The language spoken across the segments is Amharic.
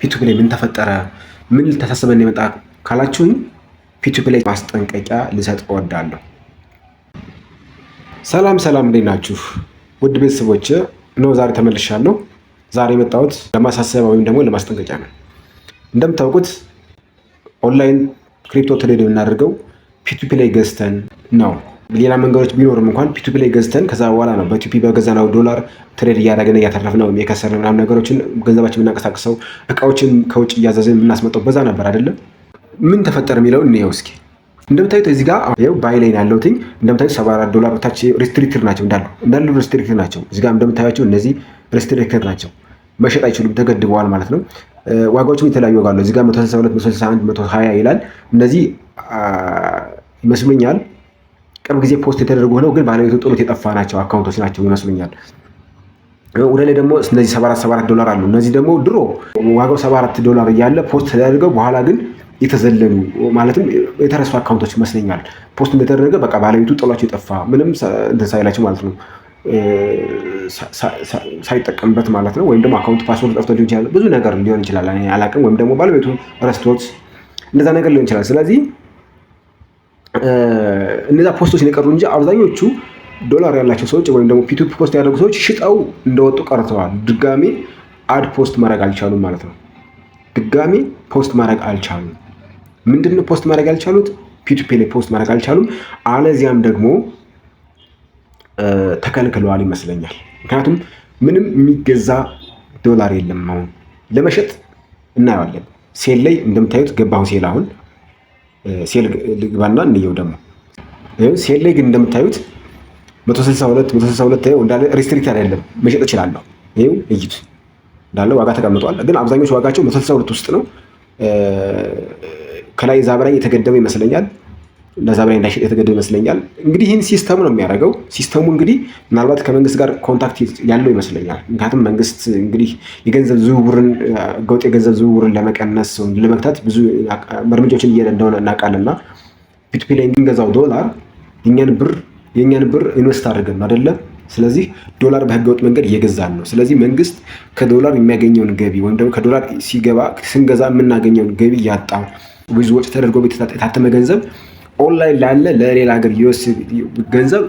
ፒቱፒ ላይ ምን ተፈጠረ? ምን ተሳስበን የመጣ ካላችሁኝ ፒቱፒ ላይ ማስጠንቀቂያ ልሰጥ እወዳለሁ። ሰላም እንዴት ናችሁ? ውድ ቤተሰቦች ነው ዛሬ ተመልሻለሁ። ዛሬ የመጣሁት ለማሳሰቢያ ወይም ደግሞ ለማስጠንቀቂያ ነው። እንደምታውቁት ኦንላይን ክሪፕቶ ትሬድ የምናደርገው ፒቱፒ ላይ ገዝተን ነው። ሌላ መንገዶች ቢኖርም እንኳን ፒቱፒ ላይ ገዝተን ከዛ በኋላ ነው በፒቱፒ በገዛነው ዶላር ትሬድ እያደረግን እያተረፍነው የከሰርን ምናምን ነገሮችን ገንዘባችን የምናንቀሳቅሰው እቃዎችን ከውጭ እያዘዝን የምናስመጣው በዛ ነበር አይደለም። ምን ተፈጠረ የሚለውን እንየው እስኪ። እንደምታዩት እዚህ ጋር ይኸው ባይ ላይ ያለሁት እንደምታዩት $74 ታች ሪስትሪክትድ ናቸው እንዳሉ ሪስትሪክትድ ናቸው። እዚህ ጋር እንደምታዩቸው እነዚህ ሪስትሪክትድ ናቸው፣ መሸጥ አይችሉም፣ ተገድበዋል ማለት ነው። ዋጋዎችም የተለያዩ ዋጋ አለው። እዚህ ጋር 162 161 120 ይላል። እነዚህ ይመስሉኛል ቅርብ ጊዜ ፖስት የተደረጉ ሆነው ግን ባለቤቱ ጥሎት የጠፋ ናቸው አካውንቶች ናቸው ይመስሉኛል። ወደ ላይ ደግሞ እነዚህ $74 አሉ። እነዚህ ደግሞ ድሮ ዋጋው $74 እያለ ፖስት ተደርገው በኋላ ግን የተዘለሉ ማለትም የተረሱ አካውንቶች ይመስለኛል። ፖስት እንደተደረገ በቃ ባለቤቱ ጥሏቸው የጠፋ ምንም እንትን ሳይላቸው ማለት ነው፣ ሳይጠቀምበት ማለት ነው። ወይም ደግሞ አካውንት ፓስወርድ ጠፍቶ ሊሆን ይችላል፣ ብዙ ነገር ሊሆን ይችላል፣ እኔ አላውቅም። ወይም ደግሞ ባለቤቱ ረስቶት እንደዛ ነገር ሊሆን ይችላል። ስለዚህ እነዛ ፖስቶች የቀሩ እንጂ አብዛኞቹ ዶላር ያላቸው ሰዎች ወይም ደግሞ ፒቱፒ ፖስት ያደረጉ ሰዎች ሽጠው እንደወጡ ቀርተዋል። ድጋሜ አድ ፖስት ማድረግ አልቻሉም ማለት ነው። ድጋሜ ፖስት ማድረግ አልቻሉም። ምንድነው ፖስት ማድረግ ያልቻሉት? ፒቱፒ ላይ ፖስት ማድረግ አልቻሉም። አለዚያም ደግሞ ተከልክለዋል ይመስለኛል። ምክንያቱም ምንም የሚገዛ ዶላር የለም። አሁን ለመሸጥ እናየዋለን። ሴል ላይ እንደምታዩት ገባሁ። ሴል አሁን ሴል ልግባና እንየው። ደግሞ ሴል ላይ ግን እንደምታዩት 162 እንዳለ ሪስትሪክት አይደለም፣ መሸጥ እችላለሁ። ይኸው እይት እንዳለ ዋጋ ተቀምጧል። ግን አብዛኞቹ ዋጋቸው 162 ውስጥ ነው። ከላይ ዛብራኝ የተገደበ ይመስለኛል፣ ለዛብራኝ እንዳይሸጥ የተገደበ ይመስለኛል። እንግዲህ ይህን ሲስተሙ ነው የሚያደርገው። ሲስተሙ እንግዲህ ምናልባት ከመንግስት ጋር ኮንታክት ያለው ይመስለኛል። ምክንያቱም መንግስት እንግዲህ የገንዘብ ዝውውርን ገውጥ የገንዘብ ዝውውርን ለመቀነስ ለመግታት ብዙ እርምጃዎችን እየሄደ እንደሆነ እናውቃለንና ፒቱፒ ላይ እንገዛው ዶላር የእኛን ብር ኢንቨስት አድርገን ነው አይደለ? ስለዚህ ዶላር በህገወጥ መንገድ እየገዛን ነው። ስለዚህ መንግስት ከዶላር የሚያገኘውን ገቢ ወይም ደግሞ ከዶላር ስንገዛ የምናገኘውን ገቢ እያጣ ብዙ ወጪ ተደርጎ የታተመ ገንዘብ ኦንላይን ላለ ለሌላ ሀገር ገንዘብ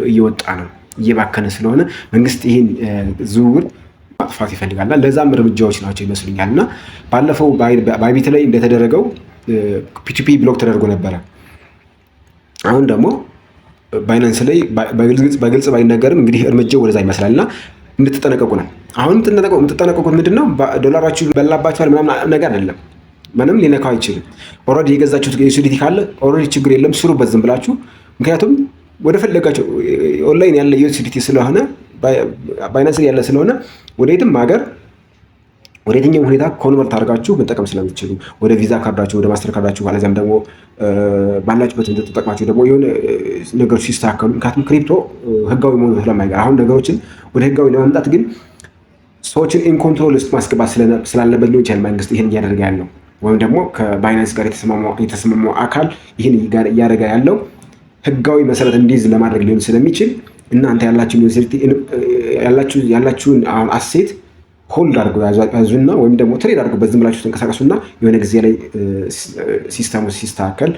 እየወጣ ነው፣ እየባከነ ስለሆነ መንግስት ይህን ዝውውር ማጥፋት ይፈልጋልና ለዛም እርምጃዎች ናቸው ይመስሉኛል። እና ባለፈው ባይቢት ላይ እንደተደረገው ፒቱፒ ብሎክ ተደርጎ ነበረ። አሁን ደግሞ ባይናንስ ላይ በግልጽ ባይነገርም እንግዲህ እርምጃው ወደዛ ይመስላል እና እንድትጠነቀቁ ነው። አሁን የምትጠነቀቁት ምንድነው? ዶላራችሁ በላባችኋል ምናምን ነገር አይደለም። ምንም ሊነካው አይችልም። ኦልሬዲ የገዛችሁት ዩሲዲቲ ካለ ኦልሬዲ ችግር የለም፣ ስሩበት ዝም ብላችሁ። ምክንያቱም ወደ ፈለጋችሁ ኦንላይን ያለ ዩሲዲቲ ስለሆነ ባይናንስ ያለ ስለሆነ ወደ የትም ሀገር ወደ የትኛውም ሁኔታ ኮንቨርት አድርጋችሁ መጠቀም ስለምትችሉ ወደ ቪዛ ካርዳችሁ ወደ ማስተር ካርዳችሁ አለዚያም ደግሞ ባላችሁበት ተጠቅማችሁ ደግሞ የሆነ ነገሮች ሲስተካከሉ፣ ምክንያቱም ክሪፕቶ ህጋዊ መሆኑ ስለማይቀር አሁን ነገሮችን ወደ ህጋዊ ለማምጣት ግን ሰዎችን ኢንኮንትሮል ውስጥ ማስገባት ስላለበት ሊሆን ይችላል መንግስት ይህን እያደረገ ያለው፣ ወይም ደግሞ ከባይናንስ ጋር የተስማማው አካል ይህን እያደረገ ያለው ህጋዊ መሰረት እንዲይዝ ለማድረግ ሊሆን ስለሚችል እናንተ ያላችሁን አሁን አሴት ሆልድ አድርገው ያዙና ወይም ደግሞ ትሬድ አድርገው በዝም ብላችሁ ተንቀሳቀሱና የሆነ ጊዜ ላይ ሲስተሙ ሲስተካከል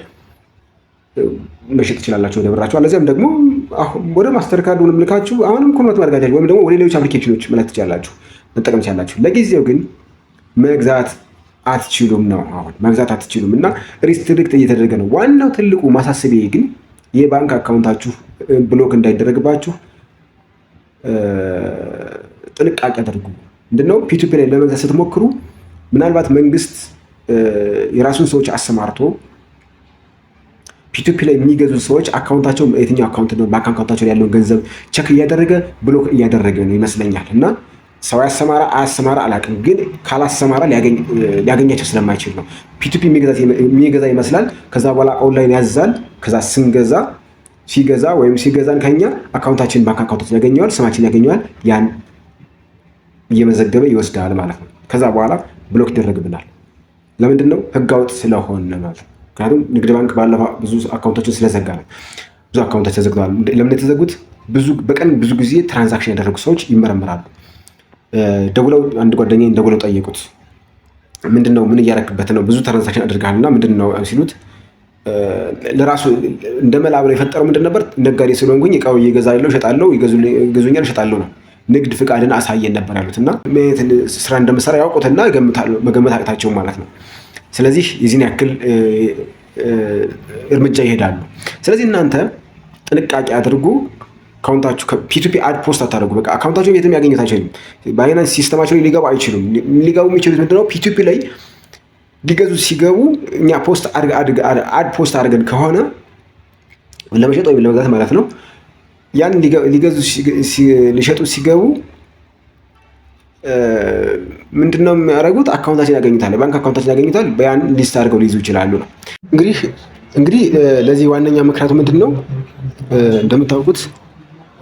መሸጥ ትችላላችሁ ወደ ብራችሁ። አለዚያም ደግሞ ወደ ማስተር ካርድ ልካችሁ አሁንም ኮንቨርት ማድረግ ወይም ደግሞ ወደ ሌሎች አፕሊኬሽኖች መላክ ትችላላችሁ፣ መጠቀም ትችላላችሁ። ለጊዜው ግን መግዛት አትችሉም ነው። አሁን መግዛት አትችሉም እና ሪስትሪክት እየተደረገ ነው። ዋናው ትልቁ ማሳሰቢያ ግን የባንክ አካውንታችሁ ብሎክ እንዳይደረግባችሁ ጥንቃቄ አድርጉ። ምንድነው ፒቱፒ ላይ ለመግዛት ስትሞክሩ ምናልባት መንግስት የራሱን ሰዎች አሰማርቶ ፒቱፒ ላይ የሚገዙ ሰዎች አካውንታቸው የትኛው አካውንት ነው ባንክ አካውንታቸው ያለውን ገንዘብ ቸክ እያደረገ ብሎክ እያደረገ ነው ይመስለኛል። እና ሰው አያሰማራ አላውቅም፣ ግን ካላሰማራ ሊያገኛቸው ስለማይችል ነው። ፒቱፒ የሚገዛ ይመስላል። ከዛ በኋላ ኦንላይን ያዛል። ከዛ ሲገዛ ወይም ሲገዛን ከኛ አካውንታችን ባንክ አካውንታችን ያገኘዋል፣ ስማችን ያገኘዋል፣ ያን እየመዘገበ ይወስዳል ማለት ነው። ከዛ በኋላ ብሎክ ይደረግብናል። ለምንድን ነው? ህገወጥ ስለሆነ ማለት ነው። ምክንያቱም ንግድ ባንክ ባለፈው ብዙ አካውንቶችን ስለዘጋ ነው። ብዙ አካውንቶች ተዘግተዋል። ለምን የተዘጉት? በቀን ብዙ ጊዜ ትራንዛክሽን ያደረጉ ሰዎች ይመረምራሉ። ደውለው አንድ ጓደኛዬን ደውለው ጠየቁት። ምንድነው ምን እያረክበት ነው? ብዙ ትራንዛክሽን አድርጋልና ምንድነው ሲሉት ለራሱ እንደመላ ብሎ የፈጠረው ምንድን ነበር? ነጋዴ ስለሆንኩኝ እቃው እየገዛለሁ እሸጣለሁ፣ ይገዙኛል እሸጣለሁ ነው። ንግድ ፍቃድን አሳየን ነበር ያሉት እና ምን ስራ እንደምሰራ ያውቁትና መገመት አቅታቸው ማለት ነው። ስለዚህ የዚህን ያክል እርምጃ ይሄዳሉ። ስለዚህ እናንተ ጥንቃቄ አድርጉ። አካውንታችሁ ፒቱፒ አድ ፖስት አታደርጉ። በቃ አካውንታችሁ የትም ያገኘት አይችልም። ባይናንስ ሲስተማቸው ላይ ሊገቡ አይችሉም። ሊገቡ የሚችሉት ምንድነው? ፒቱፒ ላይ ሊገዙ ሲገቡ እኛ አድ ፖስት አድርገን ከሆነ ለመሸጥ ወይም ለመግዛት ማለት ነው። ያን ሊገዙ ሊሸጡ ሲገቡ ምንድነው የሚያደርጉት? አካውንታችን ያገኙታል፣ ባንክ አካውንታችን ያገኙታል። ያን ሊስት አድርገው ሊይዙ ይችላሉ ነው። እንግዲህ ለዚህ ዋነኛ ምክንያቱ ምንድነው? እንደምታውቁት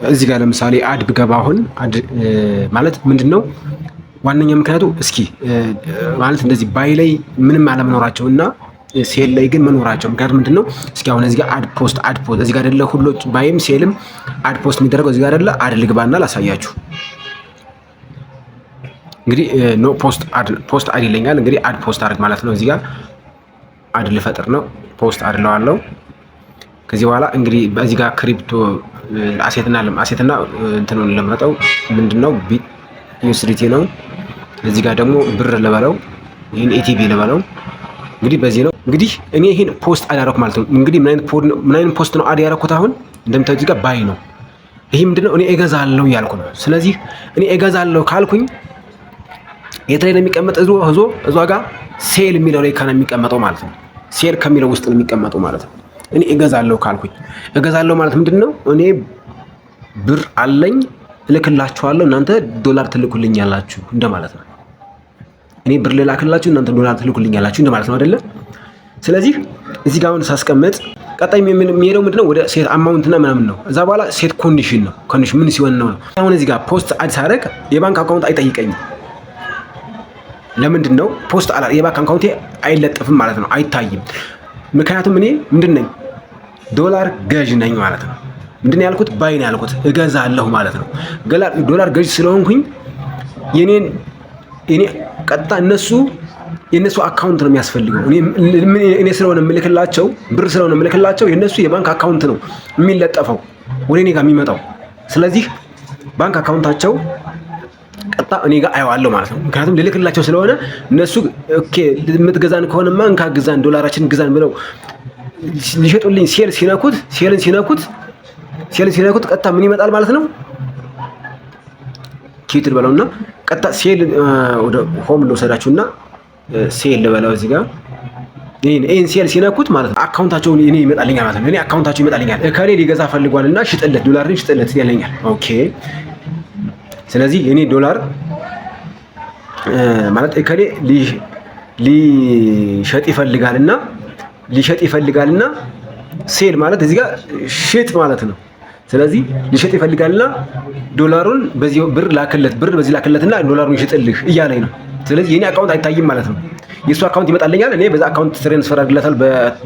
እዚህ ጋር ለምሳሌ አድ ብገባ አሁን አድ ማለት ምንድነው ዋነኛ ምክንያቱ? እስኪ ማለት እንደዚህ ባይ ላይ ምንም አለመኖራቸው እና ሴል ላይ ግን መኖራቸው ምክንያቱ ምንድነው? እስኪ አሁን እዚህ ጋር አድ ፖስት እዚህ ጋር አይደለ ሁሉ ባይም ሴልም አድ ፖስት የሚደረገው እዚህ ጋር አይደለ? አድ ልግባና ላሳያችሁ። እንግዲህ ኖ ፖስት አድ ይለኛል። እንግዲህ አድ ፖስት አድርግ ማለት ነው። እዚህ ጋር አድ ልፈጥር ነው። ፖስት አድ ለዋለው። ከዚህ በኋላ እንግዲህ በዚህ ጋር ክሪፕቶ አሴትና እንትኑን ለምረጠው ምንድነው ዩኤስዲቲ ነው። እዚህ ጋር ደግሞ ብር ልበለው፣ ይሄን ኤቲቢ ልበለው። እንግዲህ በዚህ ነው እንግዲህ እኔ ይሄን ፖስት አድ ያደረኩ ማለት ነው። እንግዲህ ምን አይነት ፖስት ነው አድ ያደረኩት? አሁን እንደምታዩት እዚህ ጋር ባይ ነው። ይሄ ምንድነው? እኔ እገዛለሁ ያልኩ ነው። ስለዚህ እኔ እገዛለሁ ካልኩኝ የት ላይ ነው የሚቀመጥ? እዛ ጋር ሴል የሚለው ላይ ነው የሚቀመጠው ማለት ነው። ሴል ከሚለው ውስጥ ነው የሚቀመጠው ማለት ነው። እኔ እገዛለሁ ካልኩኝ እገዛለሁ ማለት ምንድነው? እኔ ብር አለኝ እልክላችኋለሁ፣ እናንተ ዶላር ትልኩልኛላችሁ እንደማለት ነው። እኔ ብር ልላክላችሁ፣ እናንተ ዶላር ትልኩልኛላችሁ እንደማለት ነው አይደለ? ስለዚህ እዚህ ጋር አሁን ሳስቀምጥ ቀጣይ የሚሄደው ምንድነው? ወደ ሴት አማውንትና ምናምን ነው። እዛ በኋላ ሴት ኮንዲሽን ነው። ኮንዲሽን ምን ሲሆን ነው? አሁን እዚህ ጋር ፖስት አድ ሳደርግ የባንክ አካውንት አይጠይቀኝም። ለምንድን ነው? ፖስት የባንክ አካውንቴ አይለጠፍም ማለት ነው፣ አይታይም። ምክንያቱም እኔ ምንድን ነኝ? ዶላር ገዥ ነኝ ማለት ነው። ምንድን ነው ያልኩት? ባይ ነው ያልኩት፣ እገዛለሁ ማለት ነው። ዶላር ገዥ ስለሆንኩኝ እኔ ቀጥታ የእነሱ አካውንት ነው የሚያስፈልገው። እኔ ስለሆነ የምልክላቸው ብር ስለሆነ የምልክላቸው የእነሱ የባንክ አካውንት ነው የሚለጠፈው ወደ እኔ ጋር የሚመጣው። ስለዚህ ባንክ አካውንታቸው ቀጥታ እኔ ጋር አየዋለሁ ማለት ነው። ምክንያቱም ልልክላቸው ስለሆነ እነሱ ኦኬ የምትገዛን ከሆነማ እንካ ግዛን፣ ዶላራችን ግዛን ብለው ሊሸጡልኝ ሴልን ሲነኩት ቀጥታ ምን ይመጣል ማለት ነው? ኪትል በለውና ቀጥታ ሴል ወደ ሆም ልወሰዳችሁና ሴል ልበለው እዚህ ጋር ይሄን ሴል ሲነኩት ማለት ነው አካውንታቸው እኔ ይመጣልኛል ማለት ነው። እኔ አካውንታቸው ይመጣልኛል። እከሌ ሊገዛ ፈልጓልና ሽጥለት፣ ዶላርን ሽጥለት ይለኛል። ኦኬ ስለዚህ እኔ ዶላር ማለት እከሌ ሊሸጥ ይፈልጋልና ሴል ማለት እዚህ ጋር ሽጥ ማለት ነው። ስለዚህ ሊሸጥ ይፈልጋልና ዶላሩን በዚህ ብር በዚህ ላክለትና ዶላሩን ይሽጥልህ እያለኝ ነው። ስለዚህ የኔ አካውንት አይታይም ማለት ነው። የሱ አካውንት ይመጣልኛል። እኔ በዛ አካውንት ትራንስፈር አድርግለታለሁ፣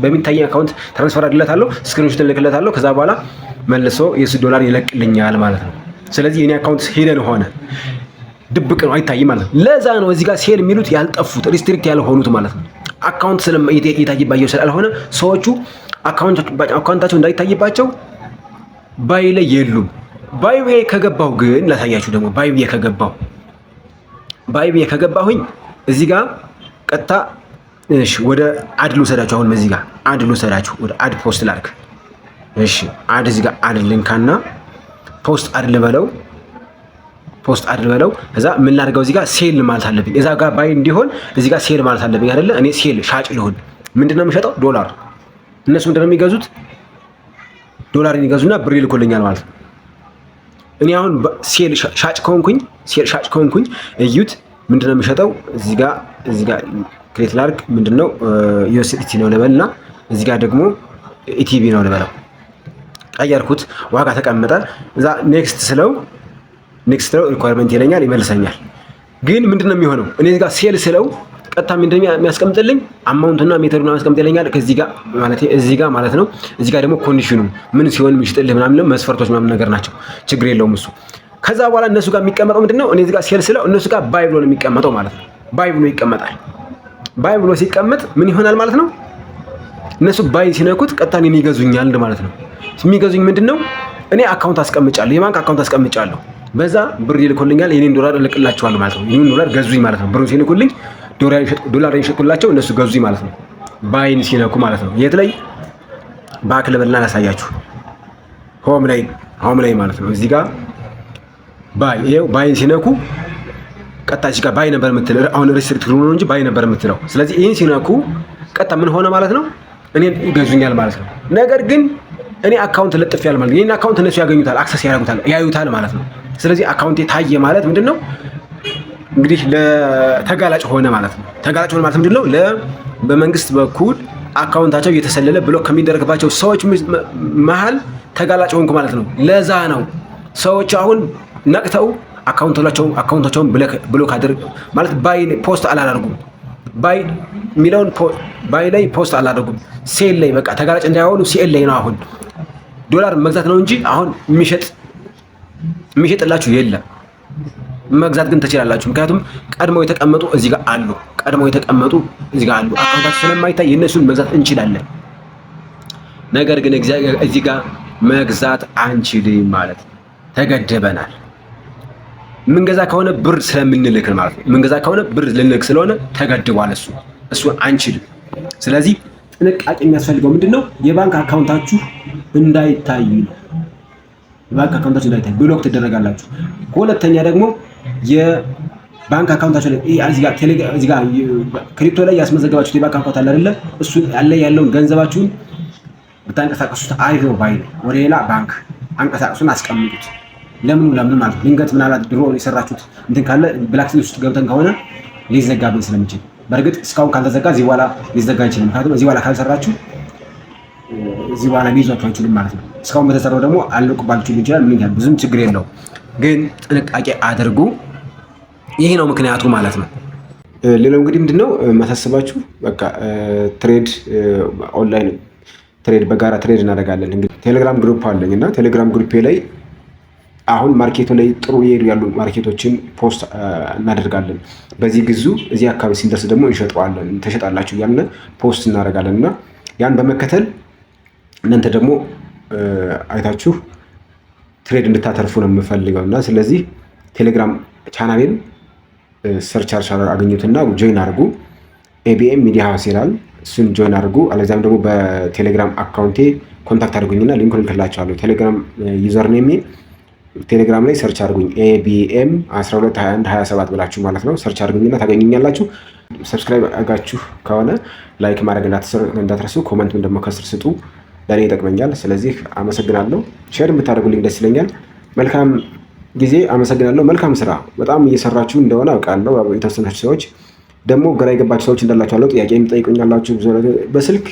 በሚታይ አካውንት ትራንስፈር አድርግለታለሁ፣ ስክሪንሾት ልክለታለሁ። ከዛ በኋላ መልሶ የሱ ዶላር ይለቅልኛል ማለት ነው። ስለዚህ የኔ አካውንት ሄደን ሆነ ድብቅ ነው፣ አይታይም ማለት ነው። ለዛ ነው እዚህ ጋር ሴል የሚሉት ያልጠፉት ሪስትሪክት ያልሆኑት ማለት ነው። አካውንት የታይባቸው ስላልሆነ ሰዎቹ አካውንታቸው እንዳይታይባቸው ባይ ላይ የሉም። ባይ ብዬ ከገባሁ ግን ላሳያችሁ ደግሞ ባይ ብዬ ከገባሁኝ እዚህ ጋር ቀጥታ እሺ ወደ አድ ልውሰዳችሁ። አሁን በዚህ ጋር አድ ልውሰዳችሁ፣ ወደ አድ ፖስት ላድርግ። እሺ አድ እዚህ ጋር አድ ልንካና ፖስት አድ ልበለው። እዛ ምን ላድርገው? እዚህ ጋር ሴል ማለት አለብኝ። እዛ ጋር ባይ እንዲሆን እዚህ ጋር ሴል ማለት አለብኝ አይደለ? እኔ ሴል ሻጭ ልሁን። ምንድነው የምሸጠው? ዶላር። እነሱ ምንድነው የሚገዙት? ዶላርን ይገዙና ብር ይልኩልኛል ማለት ነው። እኔ አሁን ሴል ሻጭ ከሆንኩኝ እዩት፣ ምንድነው የምሸጠው? እዚህ ጋር ክሬት ላድርግ። ምንድነው ዩኤስዲቲ ነው ልበልና እዚህ ጋር ደግሞ ኢቲቢ ነው ልበለው። ቀየርኩት፣ ዋጋ ተቀመጠ። እዛ ኔክስት ስለው ሪኳየርመንት ይለኛል፣ ይመልሰኛል። ግን ምንድነው የሚሆነው? እኔ እዚህ ጋር ሴል ስለው ቀጥታ ምንድነው የሚያስቀምጥልኝ? አማውንቱና ሜተዱን ያስቀምጥልኛል። ከዚህ ጋር ማለት እዚህ ጋር ማለት ነው። እዚህ ጋር ደግሞ ኮንዲሽኑ ምን ሲሆን የሚሽጥልህ ምናምን መስፈርቶች ምናምን ነገር ናቸው። ችግር የለውም እሱ። ከዛ በኋላ እነሱ ጋር የሚቀመጠው ምንድነው? እኔ እዚህ ጋር ሴል ስለው እነሱ ጋር ባይ ብሎ ነው የሚቀመጠው ማለት ነው። ባይ ብሎ ይቀመጣል። ባይ ብሎ ሲቀመጥ ምን ይሆናል ማለት ነው? እነሱ ባይ ሲነኩት ቀጥታ እኔን ይገዙኛል ማለት ነው። የሚገዙኝ ምንድነው? እኔ አካውንት አስቀምጫለሁ፣ የባንክ አካውንት አስቀምጫለሁ። በዛ ብር ይልኩልኛል፣ የኔን ዶላር እልክላቸዋለሁ ማለት ነው። ይሄን ዶላር ገዙኝ ማለት ነው። ብሩን ሲልኩልኝ ዶላር ይሸጥኩላቸው፣ እነሱ ገዙኝ ማለት ነው። ባይን ሲነኩ ማለት ነው። የት ላይ ባክ ልበልና ላሳያችሁ። ሆም ላይ ማለት ነው። እዚህ ጋር ባይ፣ ይሄው ባይን ሲነኩ ቀጥታ እዚህ ጋር ባይ ነበር የምትለው። አሁን ሪስትሪክት ነው እንጂ ባይ ነበር የምትለው። ስለዚህ ይሄን ሲነኩ ቀጥታ ምን ሆነ ማለት ነው? እኔን ይገዙኛል ማለት ነው። ነገር ግን እኔ አካውንት ለጥፌያለሁ ማለት ነው። ይሄን አካውንት እነሱ ያገኙታል፣ አክሰስ ያዩታል ማለት ነው። ስለዚህ አካውንቴ ታየ ማለት ምንድነው? እንግዲህ ለተጋላጭ ሆነ ማለት ነው። ተጋላጭ ሆነ ማለት ምንድነው? በመንግስት በኩል አካውንታቸው እየተሰለለ ብሎክ ከሚደረግባቸው ሰዎች መሀል ተጋላጭ ሆንኩ ማለት ነው። ለዛ ነው ሰዎች አሁን ነቅተው አካውንታቸውን ብሎክ አድርግ ማለት ባይ ፖስት አላደርጉም። ባይ የሚለውን ባይ ላይ ፖስት አላደርጉም። ሴል ላይ በቃ ተጋላጭ እንዳይሆኑ ሴል ላይ ነው። አሁን ዶላር መግዛት ነው እንጂ አሁን የሚሸጥላችሁ የለም። መግዛት ግን ትችላላችሁ። ምክንያቱም ቀድመው የተቀመጡ እዚህ ጋር አሉ። አካውንታችሁ ስለማይታይ የእነሱን መግዛት እንችላለን። ነገር ግን እዚህ ጋር መግዛት አንችልም ማለት ነው። ተገድበናል። ምንገዛ ከሆነ ብር ስለምንልክ ማለት ነው። ምንገዛ ከሆነ ብር ልንልክ ስለሆነ ተገድቧል። እሱ አንችልም። ስለዚህ ጥንቃቄ የሚያስፈልገው ምንድነው? የባንክ አካውንታችሁ እንዳይታይ ነው። የባንክ አካውንታችሁ እንዳይታይ ብሎክ ትደረጋላችሁ። ሁለተኛ ደግሞ የባንክ አካውንታችሁ ላይ እዚህ ጋር ክሪፕቶ ላይ ያስመዘገባችሁት የባንክ አካውንት አለ አይደለ? እሱ ያለውን ገንዘባችሁን ብታንቀሳቀሱት አሪፍ ነው ባይ ነው። ወደ ሌላ ባንክ አንቀሳቀሱን አስቀምጡት። ለምን ማለት ድንገት ምናልባት ድሮ የሰራችሁት እንትን ካለ ብላክ ሊስት ውስጥ ገብተን ከሆነ ሊዘጋብን ስለሚችል፣ በእርግጥ እስካሁን ካልተዘጋ እዚህ በኋላ ሊዘጋ አይችልም። ምክንያቱም እዚህ በኋላ ካልሰራችሁ እዚህ በኋላ ሊይዟችሁ አይችልም ማለት ነው። እስካሁን በተሰራው ደግሞ አልነቁባችሁ ይችላል። ምን ያህል ብዙም ችግር የለውም፣ ግን ጥንቃቄ አድርጉ። ይሄ ነው ምክንያቱ ማለት ነው። ሌላው እንግዲህ ምንድነው ማሳሰባችሁ፣ በቃ ትሬድ ኦንላይን ትሬድ በጋራ ትሬድ እናደርጋለን። እንግዲህ ቴሌግራም ግሩፕ አለኝ እና ቴሌግራም ግሩፔ ላይ አሁን ማርኬቱ ላይ ጥሩ ይሄዱ ያሉ ማርኬቶችን ፖስት እናደርጋለን። በዚህ ግዙ፣ እዚህ አካባቢ ሲደርስ ደግሞ እንሸጠዋለን፣ ተሸጣላችሁ እያልን ፖስት እናደርጋለን እና ያን በመከተል እናንተ ደግሞ አይታችሁ ትሬድ እንድታተርፉ ነው የምፈልገው እና ስለዚህ ቴሌግራም ቻናሌን ሰርች አገኙትና ጆይን አድርጉ። ኤቢኤም ሚዲያ ሃውስ ይላል፣ እሱን ጆይን አድርጉ። አለዚያም ደግሞ በቴሌግራም አካውንቴ ኮንታክት አድርጉኝና ሊንኩን ልክላችኋለሁ። ቴሌግራም ዩዘር ኔም ቴሌግራም ላይ ሰርች አድርጉኝ ኤቢኤም 122127 ብላችሁ ማለት ነው። ሰርች አድርጉኝና ታገኙኛላችሁ። ሰብስክራይብ አድርጋችሁ ከሆነ ላይክ ማድረግ እንዳትረሱ። ኮመንቱን ደግሞ ከስር ስጡ፣ ለእኔ ይጠቅመኛል። ስለዚህ አመሰግናለሁ። ሼር የምታደርጉልኝ ደስ ይለኛል። መልካም ጊዜ። አመሰግናለሁ። መልካም ስራ በጣም እየሰራችሁ እንደሆነ አውቃለሁ። የተወሰናችሁ ሰዎች ደግሞ ግራ የገባችሁ ሰዎች እንዳላችሁ አለው። ጥያቄ የሚጠይቁኛላችሁ በስልክ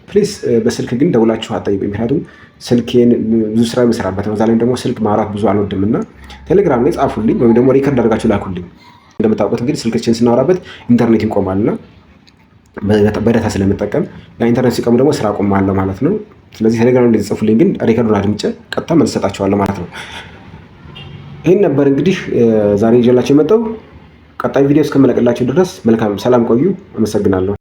ፕሊስ፣ በስልክ ግን ደውላችሁ አትጠይቁኝ። ምክንያቱም ስልኬን ብዙ ስራ የምሰራበት ነው። እዛ ላይም ደግሞ ስልክ ማውራት ብዙ አልወድም እና ቴሌግራም ላይ ጻፉልኝ ወይም ደግሞ ሪከርድ አድርጋችሁ ላኩልኝ። እንደምታውቁት እንግዲህ ስልካችን ስናወራበት ኢንተርኔት ይቆማልና በዳታ ስለምጠቀም ኢንተርኔት ሲቆም ደግሞ ስራ ቆማለሁ ማለት ነው። ስለዚህ ቴሌግራም ላይ ጽፉልኝ፣ ግን ሪከርዱን አድምጬ ቀጥታ መልስ ሰጣችኋለሁ ማለት ነው። ይህን ነበር እንግዲህ ዛሬ ይዤላችሁ የመጣው። ቀጣይ ቪዲዮ እስከመለቅላችሁ ድረስ መልካም ሰላም ቆዩ። አመሰግናለሁ።